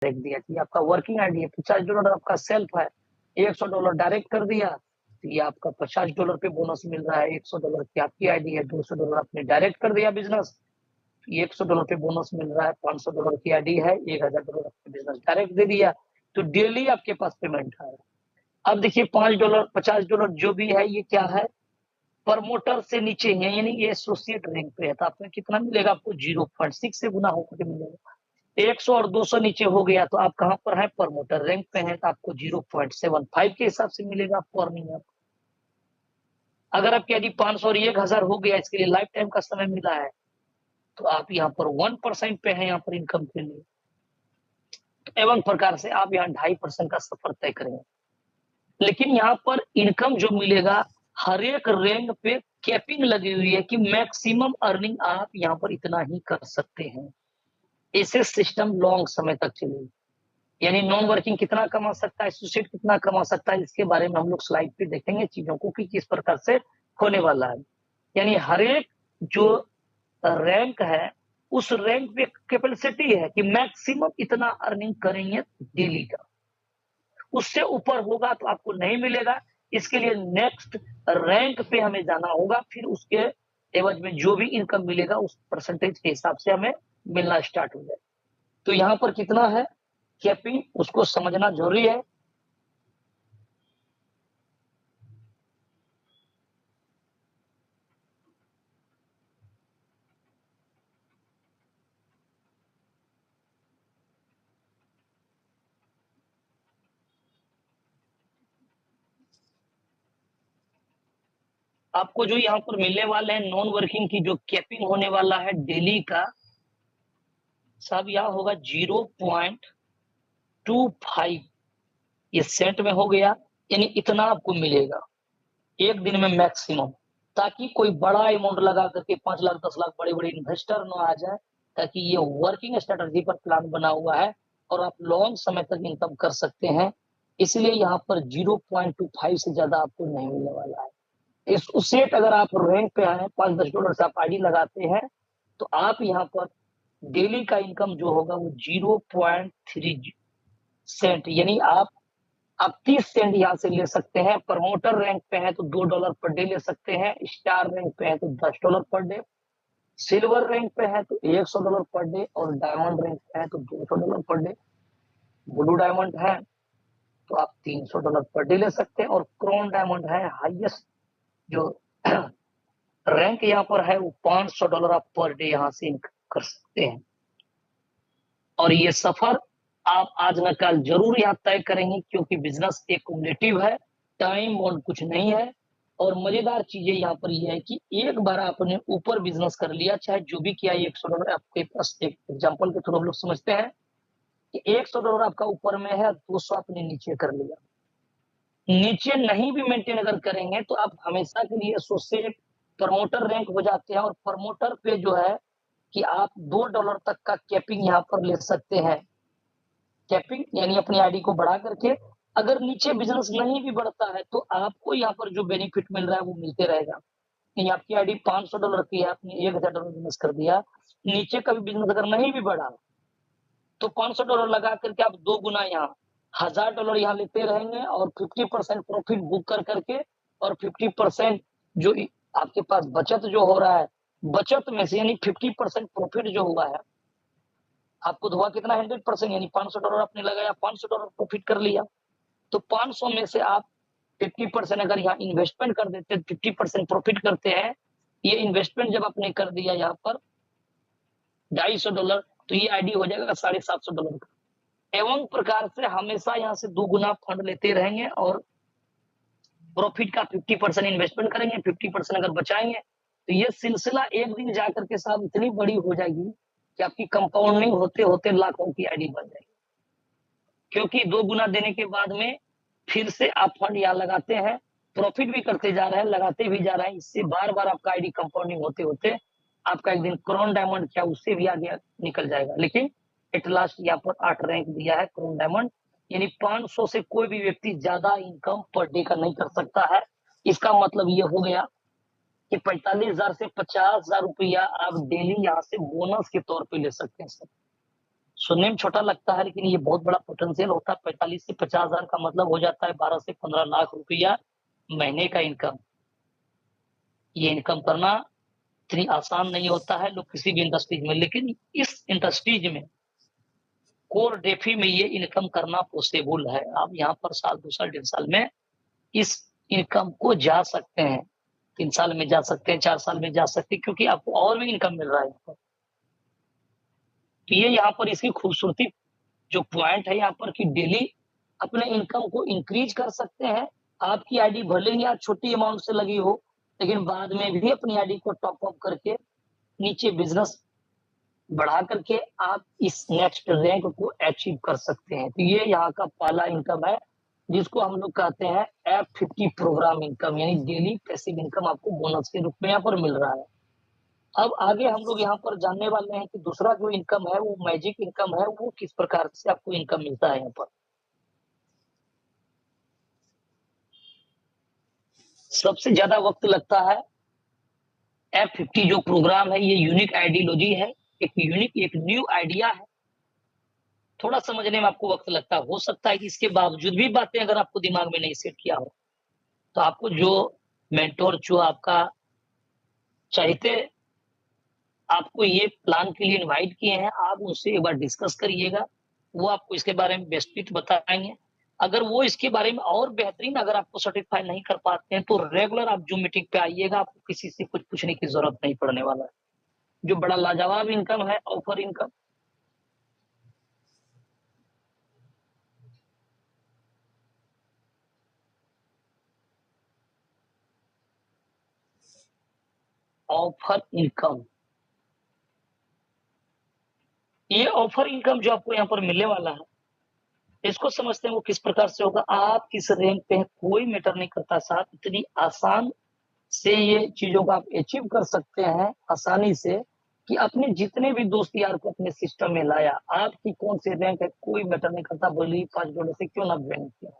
Direct दिया कि आपका वर्किंग आईडी है, $50 आपका सेल्फ है, $100 डायरेक्ट कर दिया तो ये आपका $50 पे बोनस मिल रहा है। $100 की आपकी आईडी है, $200 आपने डायरेक्ट कर दिया बिजनेस, $100 पे बोनस मिल रहा है। $500 की आईडी है, $1000 आपने बिजनेस डायरेक्ट दे दिया, तो डेली आपके पास पेमेंट है। अब देखिए $5 $50 जो भी है ये क्या है, प्रमोटर से नीचे है, यानी ये एसोसिएट रैंक पे है, तो आपको कितना मिलेगा, आपको 0.6 से गुना होकर मिलेगा। 100 और 200 नीचे हो गया तो आप कहां पर है, प्रमोटर रैंक पे है, तो आपको 0.75 के हिसाब से मिलेगा आपको अर्निंग। अगर आपकी यदि 500 और 1000 हो गया, इसके लिए लाइफ टाइम का समय मिला है, तो आप यहाँ पर 1% पे है यहाँ पर इनकम के लिए। एवं प्रकार से आप यहाँ 2.5% का सफर तय करेंगे। लेकिन यहाँ पर इनकम जो मिलेगा, हर एक रैंक पे कैपिंग लगी हुई है कि मैक्सिमम अर्निंग आप यहाँ पर इतना ही कर सकते हैं। इसे सिस्टम लॉन्ग समय तक चलेगी, यानी नॉन वर्किंग कितना कमा सकता है, एसोसिएट कितना कमा सकता है, इसके बारे में हम लोग स्लाइड पे देखेंगे चीजों को कि किस प्रकार से होने वाला है। यानी हर एक जो रैंक है उस रैंक पे कैपेसिटी है कि मैक्सिमम इतना अर्निंग करेंगे डेली का, उससे ऊपर होगा तो आपको नहीं मिलेगा। इसके लिए नेक्स्ट रैंक पे हमें जाना होगा, फिर उसके एवज में जो भी इनकम मिलेगा उस परसेंटेज के हिसाब से हमें मिलना स्टार्ट हो जाए। तो यहाँ पर कितना है कैपिंग, उसको समझना जरूरी है। आपको जो यहाँ पर मिलने वाले हैं नॉन वर्किंग की जो कैपिंग होने वाला है डेली का, सब यहाँ होगा 0.25, ये सेंट में हो गया, यानी इतना आपको मिलेगा एक दिन में मैक्सिमम, ताकि कोई बड़ा अमाउंट लगा करके 5 लाख 10 लाख बड़े बड़े इन्वेस्टर न आ जाए, ताकि ये वर्किंग स्ट्रेटजी पर प्लान बना हुआ है और आप लॉन्ग समय तक इनकम कर सकते हैं। इसलिए यहाँ पर 0.25 से ज्यादा आपको नहीं मिलने वाला है। इस उससे अगर आप रैंक पे आए, $5-10 से आप आईडी लगाते हैं, तो आप यहाँ पर डेली का इनकम जो होगा वो 0.3 सेंट, यानी आप 30 सेंट यहाँ से ले सकते हैं। प्रमोटर रैंक पे है तो $2 पर डे ले सकते हैं, स्टार रैंक पे है तो $10 पर डे, सिल्वर रैंक पे है तो $100 पर डे, और डायमंड रैंक पे है तो $200 पर डे। ब्लू डायमंड है तो आप $300 पर डे ले सकते हैं, और क्रोन डायमंड है हाईएस्ट जो रैंक यहाँ पर है, वो $500 आप पर डे यहाँ से इनकम कर सकते हैं। और ये सफर आप आज न कल जरूर यहाँ तय करेंगे, क्योंकि बिजनेस एक कुमुलेटिव है, टाइम बॉन्ड कुछ नहीं है। और मजेदार चीजें यहाँ पर यह है कि एक बार आपने ऊपर बिजनेस कर लिया, चाहे जो भी किया, $100 आपके पास एक एग्जाम्पल के थ्रू हम लोग समझते हैं कि $100 आपका ऊपर में है, 200 आपने नीचे कर लिया। नीचे नहीं भी मेंटेन अगर करेंगे तो आप हमेशा के लिए एसोसिएट प्रमोटर रैंक हो जाते हैं, और प्रमोटर पे जो है कि आप $2 तक का कैपिंग यहाँ पर ले सकते हैं। कैपिंग यानी अपनी आईडी को बढ़ा करके, अगर नीचे बिजनेस नहीं भी बढ़ता है तो आपको यहाँ पर जो बेनिफिट मिल रहा है वो मिलते रहेगा। यानी आपकी आईडी $500 की है, आपने $1000 बिजनेस कर दिया, नीचे का भी बिजनेस अगर नहीं भी बढ़ा तो $500 लगा करके आप 2 गुना यहाँ $1000 यहाँ लेते रहेंगे, और 50% प्रॉफिट बुक कर करके, और 50% जो आपके पास बचत जो हो रहा है, बचत में से यानी 50% प्रॉफिट जो हुआ है आपको हुआ कितना, 100%, यानी $500 आपने लगाया, $500 प्रॉफिट कर लिया। तो 500 में से आप 50% अगर यहाँ इन्वेस्टमेंट कर देते, 50% प्रॉफिट करते हैं, ये इन्वेस्टमेंट जब आपने कर दिया यहाँ पर $250, तो ये आईडी हो जाएगा $750 का। एवं प्रकार से हमेशा यहाँ से 2 गुना फंड लेते रहेंगे, और प्रॉफिट का 50% इन्वेस्टमेंट करेंगे, 50% अगर बचाएंगे, तो ये सिलसिला एक दिन जाकर के साहब इतनी बड़ी हो जाएगी कि आपकी कंपाउंडिंग होते होते लाखों की आईडी बन जाएगी। क्योंकि 2 गुना देने के बाद में फिर से आप फंड यहाँ लगाते हैं, प्रॉफिट भी करते जा रहे हैं, लगाते भी जा रहे हैं, इससे बार बार आपका आईडी कंपाउंडिंग होते होते आपका एक दिन क्रोन डायमंड क्या उससे भी आगे निकल जाएगा। लेकिन एट लास्ट यहाँ पर 8 रैंक दिया है क्रोन डायमंड, यानी 500 से कोई भी व्यक्ति ज्यादा इनकम पर डे का नहीं कर सकता है। इसका मतलब ये हो गया कि 45,000 से 50,000 रुपया आप डेली यहाँ से बोनस के तौर पे ले सकते हैं सर। सुनने में छोटा लगता है लेकिन ये बहुत बड़ा पोटेंशियल होता है। 45 से 50,000 का मतलब हो जाता है 12 से 15 लाख रुपया महीने का इनकम। ये इनकम करना इतनी आसान नहीं होता है लोग किसी भी इंडस्ट्रीज में, लेकिन इस इंडस्ट्रीज में कोर डेफी में ये इनकम करना पॉसिबल है। आप यहाँ पर साल 2 साल 1.5 साल में इस इनकम को जा सकते हैं, 3 साल में जा सकते हैं, 4 साल में जा सकते हैं, क्योंकि आपको और भी इनकम मिल रहा है यहाँ पर। तो ये यहाँ पर इसकी खूबसूरती जो पॉइंट है यहाँ पर कि डेली अपने इनकम को इंक्रीज कर सकते हैं। आपकी आईडी भले ही आज छोटी अमाउंट से लगी हो, लेकिन बाद में भी अपनी आईडी को टॉप अप करके नीचे बिजनेस बढ़ा करके आप इस नेक्स्ट रैंक को अचीव कर सकते हैं। तो ये यहाँ का पहला इनकम है जिसको हम लोग कहते हैं F50 प्रोग्राम इनकम, यानी डेली पैसिव इनकम आपको बोनस के रूप में यहाँ पर मिल रहा है। अब आगे हम लोग यहाँ पर जानने वाले हैं कि दूसरा जो इनकम है वो मैजिक इनकम है, वो किस प्रकार से आपको इनकम मिलता है यहाँ पर। सबसे ज्यादा वक्त लगता है F50 जो प्रोग्राम है, ये यूनिक आइडियोलॉजी है, एक न्यू आइडिया है। थोड़ा समझने में आपको वक्त लगता है, हो सकता है कि इसके बावजूद भी बातें अगर आपको दिमाग में नहीं सेट किया हो तो आपको जो मेंटोर जो आपका चाहते आपको ये प्लान के लिए इनवाइट किए हैं, आप उनसे एक बार डिस्कस करिएगा, वो आपको इसके बारे में बेस्ट बताएंगे। अगर वो इसके बारे में और बेहतरीन अगर आपको सर्टिफाई नहीं कर पाते हैं तो रेगुलर आप जूम मीटिंग पे आइएगा, आपको किसी से कुछ पूछने की जरूरत नहीं पड़ने वाला है। जो बड़ा लाजवाब इनकम है, ऑफर इनकम, ऑफर इनकम, ये ऑफर इनकम जो आपको यहाँ पर मिलने वाला है, इसको समझते हैं वो किस प्रकार से होगा। आप किस रैंक पे हैं कोई मैटर नहीं करता साहब, इतनी आसान से ये चीजों को आप अचीव कर सकते हैं आसानी से कि अपने जितने भी दोस्त यार को अपने सिस्टम में लाया। आपकी कौन सी रैंक है कोई मैटर नहीं करता, बोली $5 से क्यों ना ज्वाइन किया।